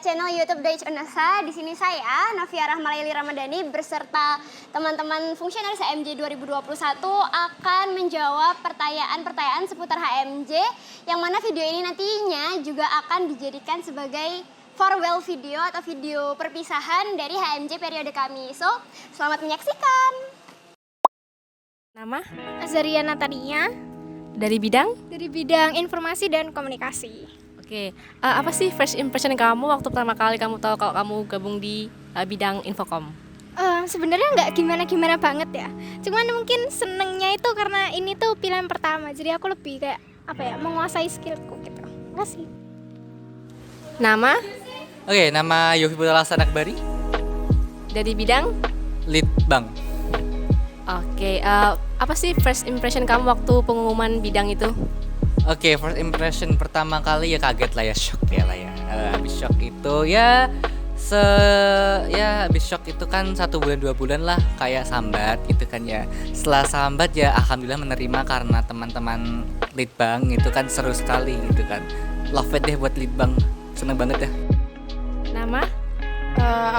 channel YouTube Deutsch Unesa. Di sini saya, Navia Rahmalaili Ramadhani, beserta teman-teman fungsionaris HMJ 2021 akan menjawab pertanyaan-pertanyaan seputar HMJ, yang mana video ini nantinya juga akan dijadikan sebagai farewell video atau video perpisahan dari HMJ periode kami. So, selamat menyaksikan. Nama? Azaria Natania. Dari bidang? Dari bidang informasi dan komunikasi. Oke, apa sih first impression kamu waktu pertama kali kamu tahu kalau kamu gabung di bidang infokom? Sebenarnya nggak gimana-gimana banget ya. Cuman mungkin senengnya itu karena ini tuh pilihan pertama. Jadi aku lebih kayak menguasai skillku gitu. Makasih. Nama? Oke, nama Yofi Putra Laksana Akbari. Dari bidang? Lead Bank. Oke, apa sih first impression kamu waktu pengumuman bidang itu? Oke, first impression pertama kali ya kaget lah ya, shock ya lah ya. Habis shock itu habis shock itu kan 1 bulan 2 bulan lah kayak sambat gitu kan ya. Setelah sambat ya alhamdulillah menerima karena teman-teman Lead Bank itu kan seru sekali gitu kan. Love it deh buat Lead Bank, seneng banget ya. Nama?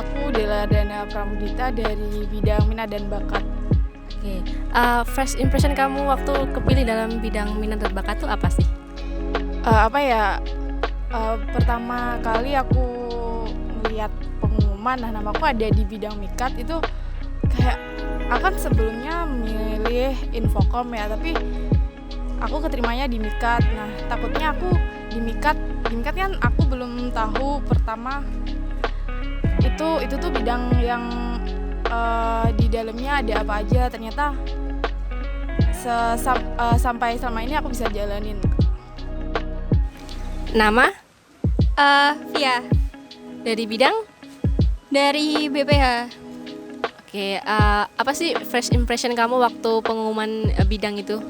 Aku Dela Dana Pramudita dari bidang minat dan bakat. Oke, first impression kamu waktu kepilih dalam bidang minat dan bakat itu apa sih? Pertama kali aku melihat pengumuman, namaku ada di bidang mikat itu kayak akan sebelumnya milih infokom ya, tapi aku keterimanya di mikat. Nah, takutnya aku di mikat kan aku belum tahu pertama itu tuh bidang yang di dalamnya ada apa aja. Ternyata sampai selama ini aku bisa jalanin. Nama? Via. Dari bidang? Dari BPH. Oke, apa sih first impression kamu waktu pengumuman bidang itu?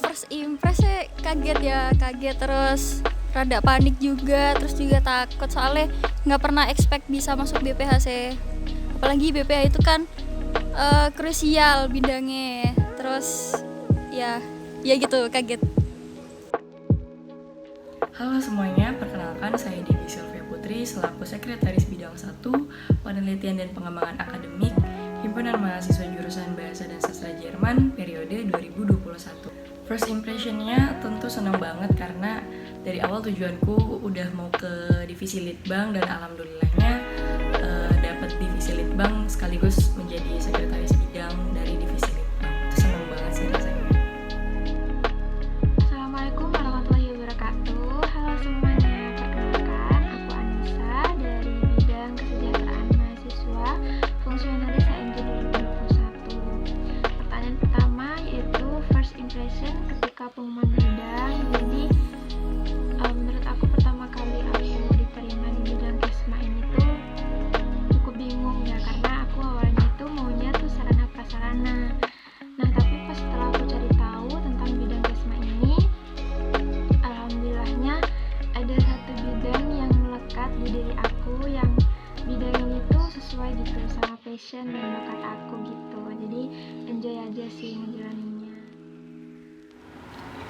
First impression kaget terus rada panik juga, terus juga takut soalnya nggak pernah expect bisa masuk BPH sih. Apalagi BPH itu kan krusial bidangnya. Terus ya gitu, kaget. Halo semuanya, perkenalkan saya Dewi Sylvia Putri selaku Sekretaris Bidang 1 Penelitian dan Pengembangan Akademik Himpunan Mahasiswa Jurusan Bahasa dan Sastra Jerman periode 2021. First impression-nya tentu senang banget karena dari awal tujuanku udah mau ke divisi Litbang dan alhamdulillahnya dapat divisi Litbang sekaligus menjadi sekretaris bidang dari divisi Litbang. Itu senang banget sih rasanya. Assalamualaikum warahmatullahi wabarakatuh. Halo semuanya, perkenalkan aku Anissa dari bidang kesejahteraan mahasiswa fungsionaris HMJ 2021. Pertanyaan pertama yaitu first impression ketika pengumuman bidang. Jadi menurut aku pertama kali aku diterima di bidang kesma ini tuh cukup bingung ya, karena aku awalnya itu maunya tuh sarana prasarana. Nah, tapi pas setelah aku cari tahu tentang bidang kesma ini, alhamdulillahnya ada satu bidang yang melekat di diri aku, yang bidang ini tuh sesuai gitu sama passion dan bakat aku gitu. Jadi enjoy aja sih ngejalaninnya.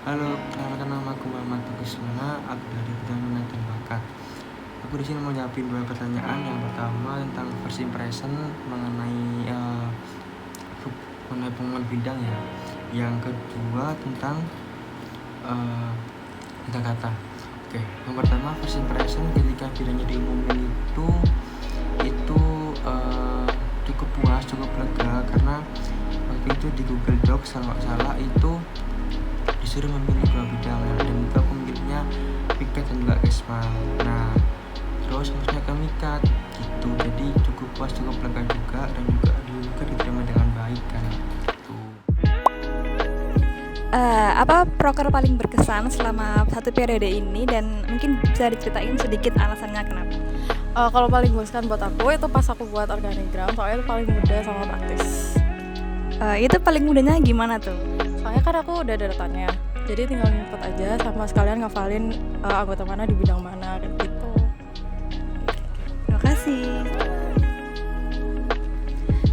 Halo, kenalkan nama aku Muhammad Kusuma, aku dari bidang minat dan bakat. Aku di sini mau nyiapin 2 pertanyaan. Yang pertama tentang first impression mengenai pengumuman bidang ya. Yang kedua tentang kata-kata. Oke, yang pertama first impression ketika bidangnya diumumin itu cukup puas, cukup lega karena waktu itu di Google Docs kalau nggak salah itu disuruh memilih 2 bidang dan itu aku memilihnya mikat dan juga kesma. Nah, terus maksudnya ke mikat gitu, jadi cukup puas, cukup lega juga, dan juga diterima dengan baik kan gitu. Apa proker paling berkesan selama 1 periode ini, dan mungkin bisa diceritain sedikit alasannya kenapa? Kalau paling berkesan buat aku itu pas aku buat organigram, soalnya itu paling mudah sama praktis. Itu paling mudahnya gimana tuh? Soalnya kan aku udah ada datanya, jadi tinggal input aja sama sekalian ngafalin anggota mana di bidang mana kayak gitu. Terima kasih.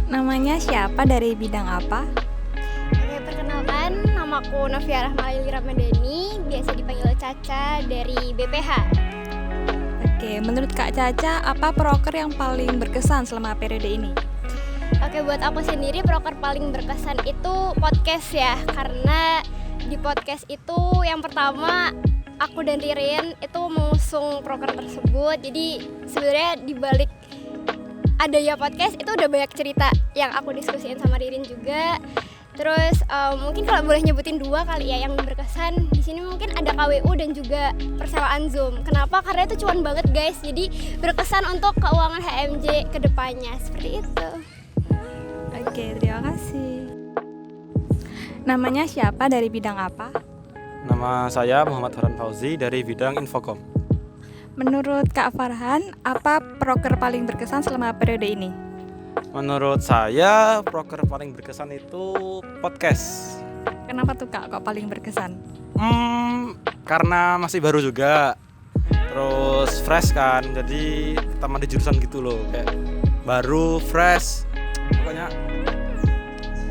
Namanya siapa, dari bidang apa? Oke, perkenalkan, namaku Navia Rahmalaili Ramadhani, biasa dipanggil Caca, dari BPH. Oke, menurut Kak Caca, apa proker yang paling berkesan selama periode ini? Oke, buat aku sendiri proker paling berkesan itu podcast ya. Karena di podcast itu yang pertama aku dan Ririn itu mengusung proker tersebut. Jadi sebenarnya dibalik adanya podcast itu udah banyak cerita yang aku diskusiin sama Ririn juga. Terus mungkin kalau boleh nyebutin 2 kali ya yang berkesan di sini, mungkin ada KWU dan juga persewaan Zoom. Kenapa? Karena itu cuan banget guys. Jadi berkesan untuk keuangan HMJ ke depannya. Seperti itu. Oke, terima kasih. Namanya siapa, dari bidang apa? Nama saya Muhammad Farhan Fauzi dari bidang Infocom. Menurut Kak Farhan, apa proker paling berkesan selama periode ini? Menurut saya proker paling berkesan itu podcast. Kenapa tuh Kak kok paling berkesan? Karena masih baru juga, terus fresh kan, jadi pertama di jurusan gitu loh, kayak baru fresh, pokoknya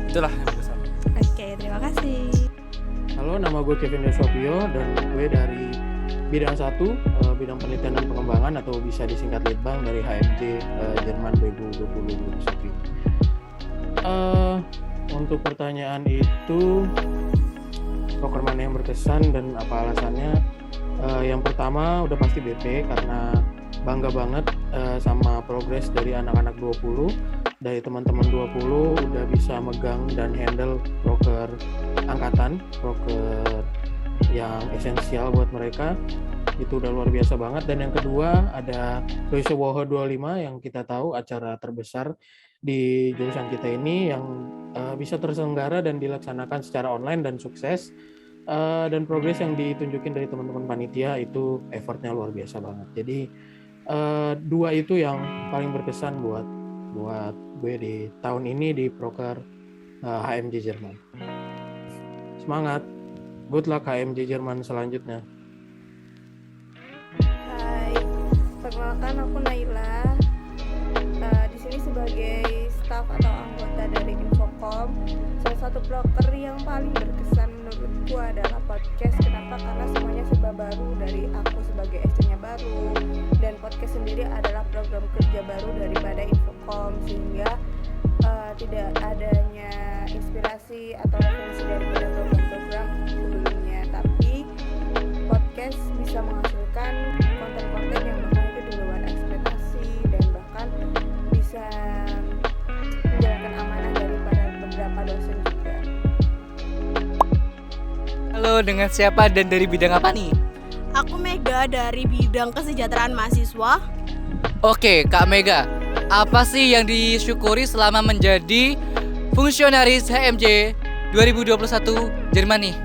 itulah yang berkesan. Oke, terima kasih. Halo, nama gue Kevin Desopio dan gue dari bidang 1, bidang penelitian dan pengembangan atau bisa disingkat Litbang dari HMJ Jerman 2020. Untuk pertanyaan itu, proker mana yang berkesan dan apa alasannya? Yang pertama udah pasti BP, karena bangga banget sama progres dari anak-anak 20, dari teman-teman 20 udah bisa megang dan handle proker angkatan, proker yang esensial buat mereka. Itu udah luar biasa banget. Dan yang kedua ada Doise Woho 25 yang kita tahu acara terbesar di jurusan kita ini yang bisa terselenggara dan dilaksanakan secara online dan sukses. Dan progres yang ditunjukin dari teman-teman panitia itu effortnya luar biasa banget. Jadi 2 itu yang paling berkesan buat gue di tahun ini di proker HMJ Jerman. Semangat, good luck HMJ Jerman selanjutnya. Hai, perkenalkan aku Naila. Di sini sebagai staf atau anggota dari Infocom. Salah satu proker yang paling berkesan menurutku adalah podcast. Kenapa? Karena semuanya serba baru, dari aku sebagai SC-nya baru, dan podcast sendiri adalah program kerja baru daripada Infocom, sehingga tidak adanya inspirasi atau referensi daripada program-program sebelumnya. Tapi podcast bisa menghasilkan konten-konten yang bahkan itu di luar ekspektasi dan bahkan bisa menjalankan amanah daripada beberapa dosen juga. Halo, dengan siapa dan dari bidang apa nih? Aku Mega dari bidang kesejahteraan mahasiswa. Oke, Kak Mega, apa sih yang disyukuri selama menjadi fungsionaris HMJ 2021 Jerman nih?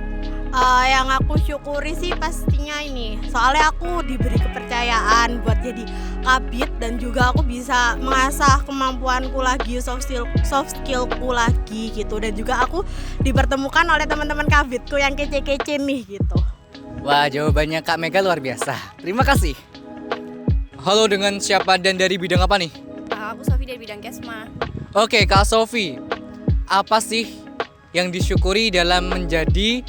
Yang aku syukuri sih pastinya ini, soalnya aku diberi kepercayaan buat jadi kabit dan juga aku bisa mengasah kemampuanku lagi, soft skillku lagi gitu, dan juga aku dipertemukan oleh teman-teman kabitku yang kece-kece nih gitu. Wah, jawabannya Kak Mega luar biasa. Terima kasih. Halo, dengan siapa dan dari bidang apa nih? Aku Sofi dari bidang Kesma. Oke, Kak Sofi, apa sih yang disyukuri dalam menjadi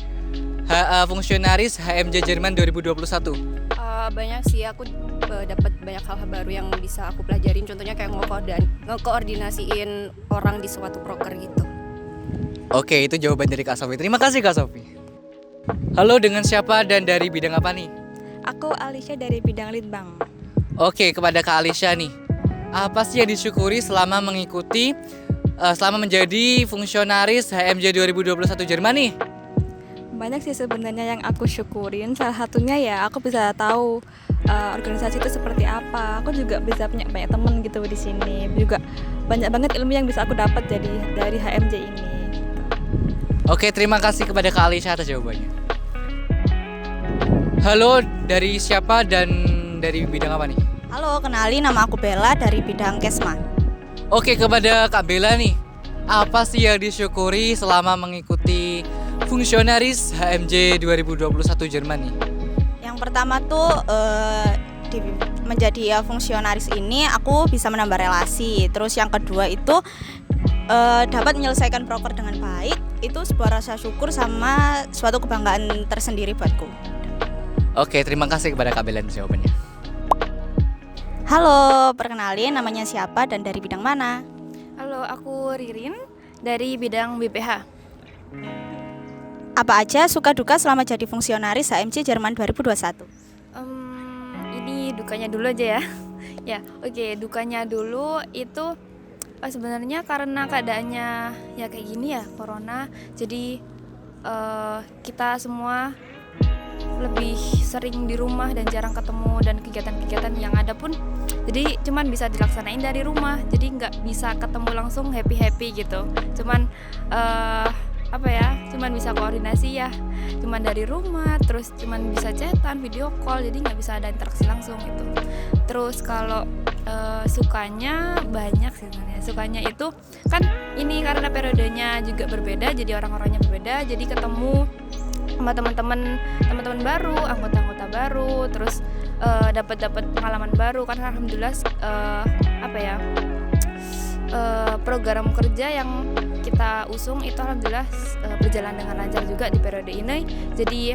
fungsionaris HMJ Jerman 2021? Banyak sih, aku dapat banyak hal baru yang bisa aku pelajarin. Contohnya kayak ngekoordinasiin orang di suatu proker gitu. Oke, itu jawaban dari Kak Sofi. Terima kasih Kak Sofi. Halo, dengan siapa dan dari bidang apa nih? Aku Alicia dari bidang Litbang. Oke, kepada Kak Alicia nih, apa sih yang disyukuri selama menjadi fungsionaris HMJ 2021 Jerman nih? Banyak sih sebenarnya yang aku syukurin. Salah satunya ya aku bisa tahu organisasi itu seperti apa. Aku juga bisa punya banyak teman gitu di sini. Juga banyak banget ilmu yang bisa aku dapat dari HMJ ini. Oke, terima kasih kepada Kak Alicia atas jawabannya. Halo, dari siapa dan dari bidang apa nih? Halo, kenalin, nama aku Bella dari bidang Kesma. Oke, kepada Kak Bella nih, apa sih yang disyukuri selama mengikuti fungsionaris HMJ 2021 Jerman nih? Yang pertama tuh menjadi fungsionaris ini aku bisa menambah relasi. Terus yang kedua itu dapat menyelesaikan proker dengan baik. Itu sebuah rasa syukur sama suatu kebanggaan tersendiri buatku. Oke, terima kasih kepada Kak Bella jawabannya. Halo, perkenalin namanya siapa dan dari bidang mana? Halo, aku Ririn dari bidang BPH. Apa aja suka duka selama jadi fungsionaris HMJ Jerman 2021? Ini dukanya dulu aja ya. Ya, oke, dukanya dulu itu sebenarnya karena keadaannya ya kayak gini ya, corona. Jadi kita semua lebih sering di rumah dan jarang ketemu, dan kegiatan-kegiatan yang ada pun jadi cuman bisa dilaksanain dari rumah. Jadi nggak bisa ketemu langsung happy gitu. Cuman cuman bisa koordinasi ya cuman dari rumah, terus cuman bisa chatan, video call, jadi nggak bisa ada interaksi langsung gitu. Terus kalau sukanya banyak sih sebenarnya. Sukanya itu kan ini karena periodenya juga berbeda, jadi orang-orangnya berbeda, jadi ketemu sama teman-teman baru, anggota-anggota baru, terus dapat pengalaman baru. Karena alhamdulillah program kerja yang kita usung itu alhamdulillah berjalan dengan lancar juga di periode ini. Jadi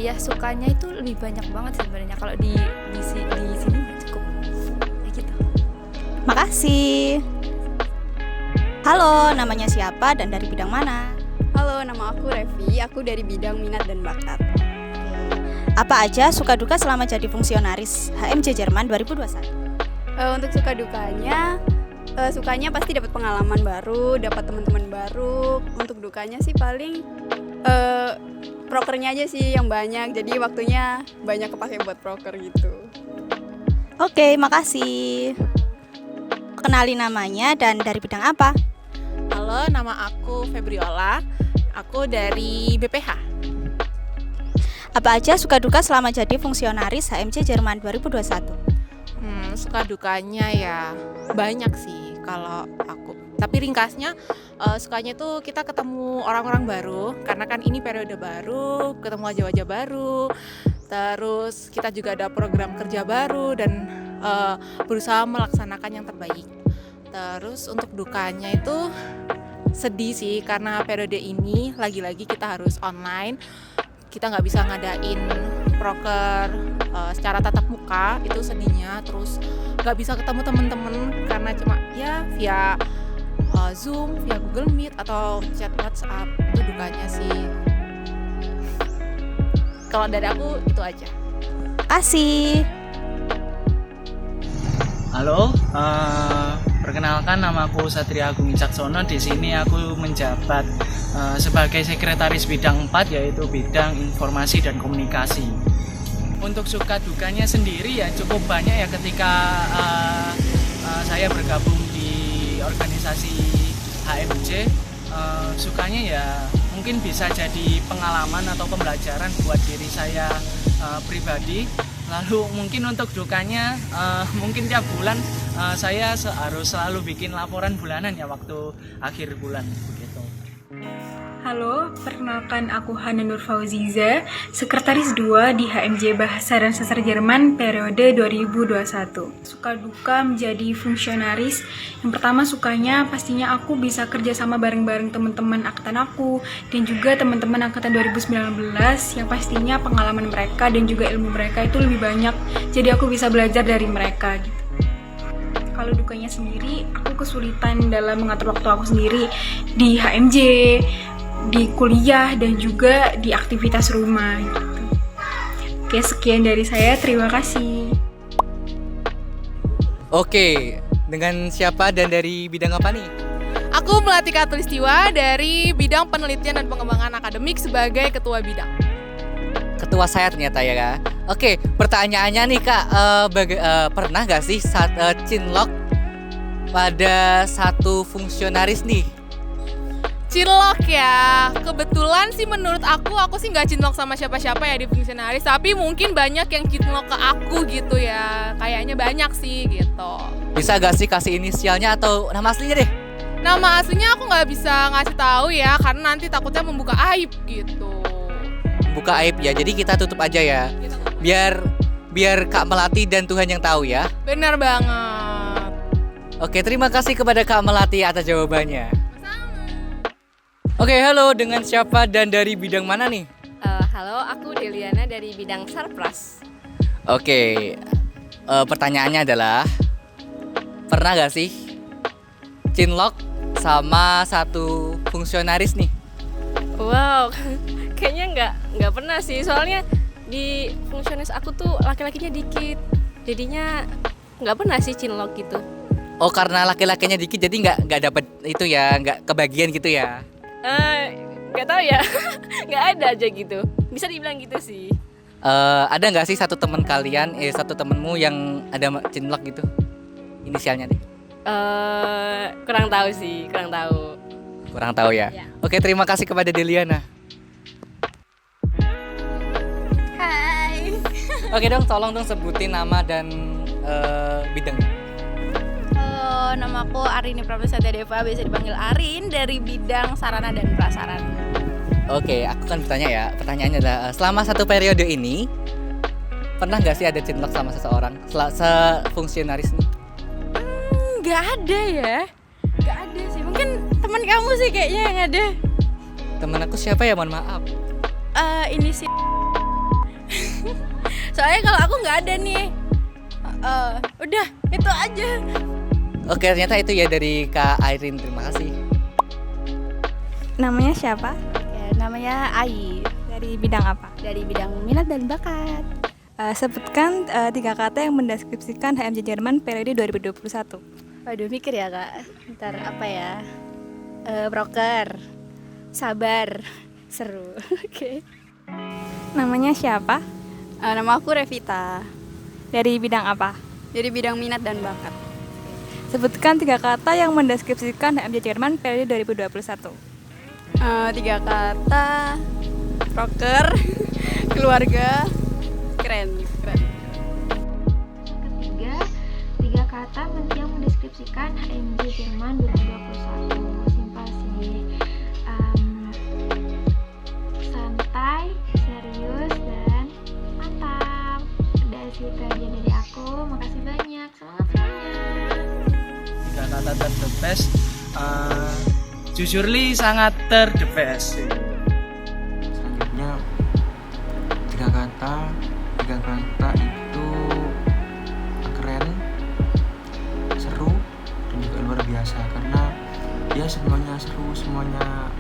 ya sukanya itu lebih banyak banget sebenarnya. Kalau di sini cukup ya gitu. Makasih. Halo, namanya siapa dan dari bidang mana? Halo, nama aku Revi, aku dari bidang minat dan bakat. Apa aja suka duka selama jadi fungsionaris HMJ Jerman 2021? Untuk suka dukanya, sukanya pasti dapat pengalaman baru, dapat teman-teman baru. Untuk dukanya sih paling prokernya aja sih yang banyak, jadi waktunya banyak kepake buat proker gitu. Oke, makasih. Kenali namanya dan dari bidang apa? Halo, nama aku Febriola. Aku dari BPH. Apa aja suka duka selama jadi fungsionaris HMJ Jerman 2021? Suka dukanya ya banyak sih kalau aku. Tapi ringkasnya sukanya tuh kita ketemu orang-orang baru, karena kan ini periode baru, ketemu wajah-wajah baru. Terus kita juga ada program kerja baru dan berusaha melaksanakan yang terbaik. Terus untuk dukanya itu sedih sih, karena periode ini lagi-lagi kita harus online. Kita nggak bisa ngadain proker secara tatap muka, itu sedihnya. Terus nggak bisa ketemu temen-temen karena cuma ya via Zoom, via Google Meet atau chat WhatsApp. Itu dukanya sih. Kalau dari aku itu aja. Kasih. Halo, perkenalkan namaku Satria Agung Wicaksono. Di sini aku menjabat sebagai sekretaris bidang 4, yaitu bidang informasi dan komunikasi. Untuk suka dukanya sendiri ya cukup banyak ya ketika saya bergabung di organisasi HMJ. Sukanya ya mungkin bisa jadi pengalaman atau pembelajaran buat diri saya pribadi. Lalu mungkin untuk dukanya mungkin tiap bulan saya harus selalu bikin laporan bulanan ya waktu akhir bulan begitu. Halo, perkenalkan aku Hana Nur Fauziza, Sekretaris 2 di HMJ Bahasa dan Sastra Jerman periode 2021. Suka duka menjadi fungsionaris. Yang pertama sukanya pastinya aku bisa kerja sama bareng-bareng teman-teman angkatan aku dan juga teman-teman angkatan 2019 yang pastinya pengalaman mereka dan juga ilmu mereka itu lebih banyak. Jadi aku bisa belajar dari mereka gitu. Kalau dukanya sendiri, aku kesulitan dalam mengatur waktu aku sendiri di HMJ, di kuliah, dan juga di aktivitas rumah gitu. Oke, sekian dari saya, terima kasih. Oke, dengan siapa dan dari bidang apa nih? Aku Melati Katulistiwa dari bidang penelitian dan pengembangan akademik sebagai ketua bidang. Ketua saya ternyata ya Kak. Oke, pertanyaannya nih Kak, pernah gak sih cinlok pada satu fungsionaris nih? Cinlok ya, kebetulan sih menurut aku sih nggak cinlok sama siapa-siapa ya di fungsionaris, tapi mungkin banyak yang cinlok ke aku gitu ya, kayaknya banyak sih gitu. Bisa gak sih kasih inisialnya atau nama aslinya deh? Nama aslinya aku nggak bisa ngasih tahu ya, karena nanti takutnya membuka aib gitu. Buka aib ya, jadi kita tutup aja ya, biar Kak Melati dan Tuhan yang tahu ya. Benar banget. Oke, terima kasih kepada Kak Melati atas jawabannya. Oke, halo, dengan siapa dan dari bidang mana nih? Halo, aku Deliana dari bidang Sarpras. Oke, pertanyaannya adalah, pernah gak sih cinlok sama satu fungsionaris nih? Wow, kayaknya nggak pernah sih. Soalnya di fungsionaris aku tuh laki-lakinya dikit. Jadinya nggak pernah sih cinlok gitu. Oh, karena laki-lakinya dikit jadi nggak dapat itu ya, nggak kebagian gitu ya? Nggak tahu ya, nggak ada aja gitu. Bisa dibilang gitu sih. Ada nggak sih satu temenmu yang ada cinlok gitu? Inisialnya deh. Kurang tahu sih, kurang tahu. Kurang tahu ya. Oke, terima kasih kepada Deliana. Hai. Oke dong, tolong dong sebutin nama dan bidang. Nama aku Arini Prameswati Deva, biasa dipanggil Arin, dari bidang sarana dan prasarana. Oke, aku kan bertanya ya. Pertanyaannya adalah, selama satu periode ini pernah nggak sih ada cinlok sama seseorang sefungsionaris nih? Nggak ada ya, nggak ada sih. Mungkin teman kamu sih kayaknya yang ada. Temen aku siapa ya, mohon maaf. Ini sih. Soalnya kalau aku nggak ada nih. Udah itu aja. Oke, ternyata itu ya dari Kak Airin. Terima kasih. Namanya siapa? Ya, namanya Ai. Dari bidang apa? Dari bidang minat dan bakat. Sebutkan 3 kata yang mendeskripsikan HMJ Jerman periode 2021. Waduh, mikir ya kak. Ntar apa ya? Broker, sabar, seru. Oke. Namanya siapa? Nama aku Revita. Dari bidang apa? Dari bidang minat dan bakat. Sebutkan 3 kata yang mendeskripsikan HMJ Jerman periode 2021. 3 kata: broker, keluarga, keren. Ketiga, 3 kata yang mendeskripsikan HMJ Jerman 2021. Simpel sih. Santai, serius, dan mantap. Udah sih itu aja dari aku. Makasih banyak. Semangat semuanya. 3 kata the best. Jujur li sangat the best. Selanjutnya 3 kata itu keren, seru, dan juga luar biasa. Karena ya semuanya seru, semuanya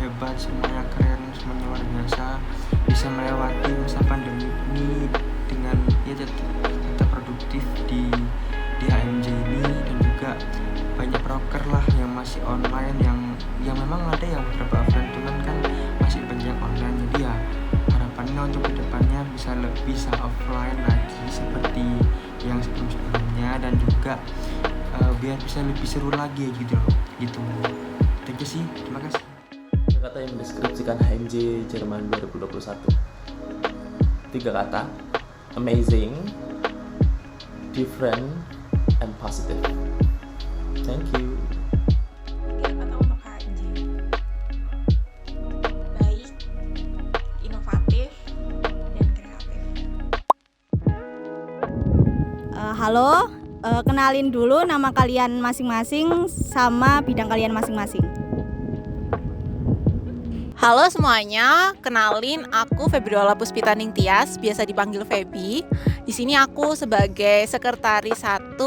hebat, semuanya keren, semuanya luar biasa. Bisa melewati masa pandemi ini dengan ya tetap produktif di HMJ ini, dan juga banyak broker lah yang masih online, yang memang ada yang beberapa offline, cuman kan masih banyak online. Jadi ya harapannya untuk kedepannya bisa offline lagi seperti yang sebelumnya, dan juga biar bisa lebih seru lagi gitu loh, gitu. Thank you sih, terima kasih. Kata yang mendeskripsikan HMJ Jerman 2021. 3 kata: amazing, different, and positive. Thank you. Kata untuk HMJ: baik, inovatif, dan kreatif. Halo, kenalin dulu nama kalian masing-masing sama bidang kalian masing-masing. Halo semuanya, kenalin aku Febriola Puspitaning Tias, biasa dipanggil Febi. Di sini aku sebagai sekretaris 1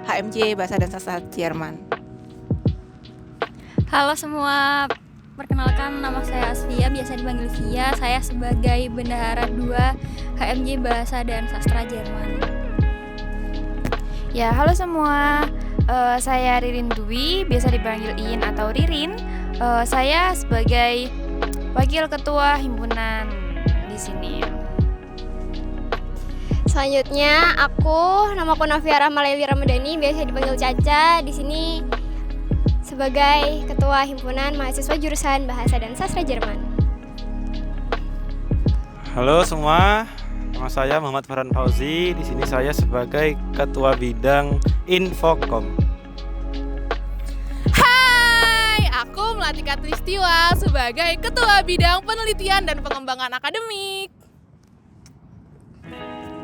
HMJ Bahasa dan Sastra Jerman. Halo semua, perkenalkan nama saya Asvia, biasa dipanggil Via. Saya sebagai bendahara 2 HMJ Bahasa dan Sastra Jerman. Ya, halo semua. Saya Ririn Dwi, biasa dipanggil Iin atau Ririn. Saya sebagai wakil ketua himpunan di sini. Selanjutnya namaku Nafiarah Malaili Ramadhani, biasa dipanggil Caca. Di sini sebagai ketua himpunan mahasiswa jurusan Bahasa dan Sastra Jerman. Halo semua, nama saya Muhammad Farhan Fauzi. Di sini saya sebagai ketua bidang Infocom. Aku Melatika Tristiwa sebagai Ketua Bidang Penelitian dan Pengembangan Akademik.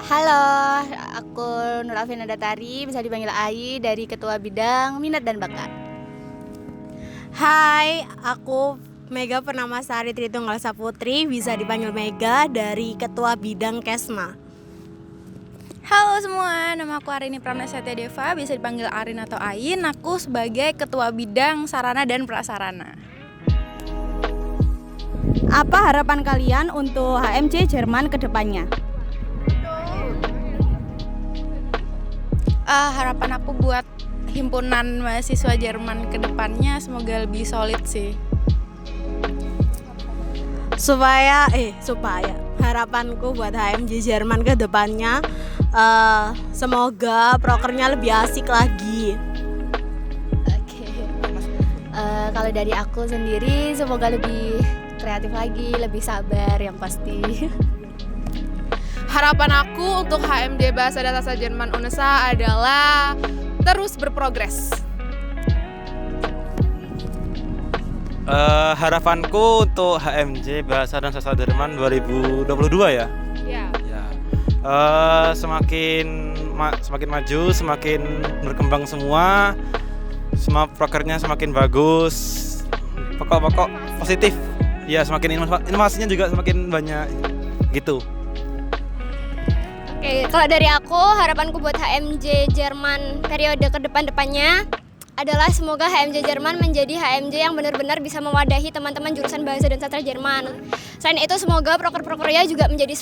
Halo, aku Nur Afina Datari, bisa dipanggil Ai, dari Ketua Bidang Minat dan Bakat. Hai, aku Mega Pernamasari Tritunggal Saputri, bisa dipanggil Mega, dari Ketua Bidang Kesma. Halo semua, nama aku Arini Pramnasyatya Deva, bisa dipanggil Arin atau Ain. Aku sebagai Ketua Bidang Sarana dan Prasarana. Apa harapan kalian untuk HMJ Jerman ke depannya? Harapan aku buat himpunan mahasiswa Jerman ke depannya semoga lebih solid sih. Supaya harapanku buat HMJ Jerman ke depannya semoga prokernya lebih asik lagi. Kalau dari aku sendiri semoga lebih kreatif lagi, lebih sabar yang pasti. Harapan aku untuk HMJ Bahasa dan Sastra Jerman UNESA adalah terus berprogres. Harapanku untuk HMJ Bahasa dan Sastra Jerman 2022 ya. Ya. Semakin maju, semakin berkembang semua prokernya semakin bagus. Pokok positif. Ya, semakin inovasinya juga semakin banyak gitu. Oke, kalau dari aku, harapanku buat HMJ Jerman periode ke depannya adalah semoga HMJ Jerman menjadi HMJ yang benar-benar bisa mewadahi teman-teman jurusan Bahasa dan Sastra Jerman. Selain itu, semoga proker-prokernya juga menjadi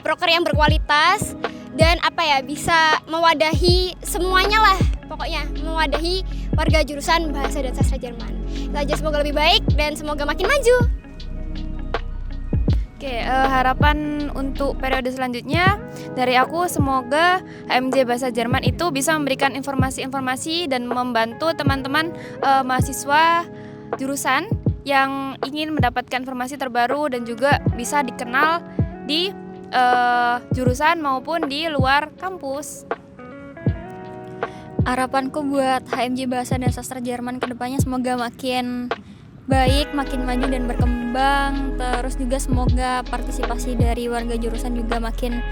proker yang berkualitas dan bisa mewadahi semuanya lah, pokoknya mewadahi warga jurusan Bahasa dan Sastra Jerman. Itu aja, semoga lebih baik dan semoga makin maju. Harapan untuk periode selanjutnya dari aku semoga HMJ Bahasa Jerman itu bisa memberikan informasi-informasi dan membantu teman-teman mahasiswa jurusan yang ingin mendapatkan informasi terbaru dan juga bisa dikenal di jurusan maupun di luar kampus. Harapanku buat HMJ Bahasa dan Sastra Jerman kedepannya semoga makin baik, makin maju dan berkembang. Terus juga semoga partisipasi dari warga jurusan juga makin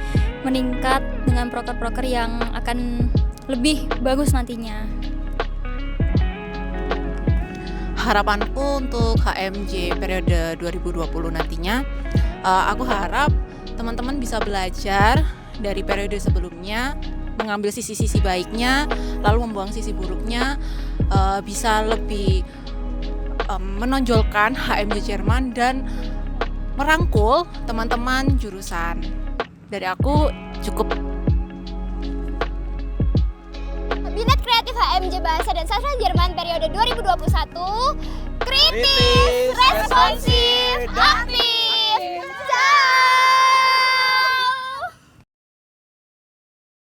meningkat dengan proker-proker yang akan lebih bagus nantinya. Harapanku untuk HMJ periode 2020 nantinya, aku harap teman-teman bisa belajar dari periode sebelumnya, mengambil sisi-sisi baiknya, lalu membuang sisi buruknya, bisa lebih menonjolkan HMJ Jerman dan merangkul teman-teman jurusan. Dari aku cukup. Kabinet Kreatif HMJ Bahasa dan Sastra Jerman periode 2021 kritis, responsif, aktif.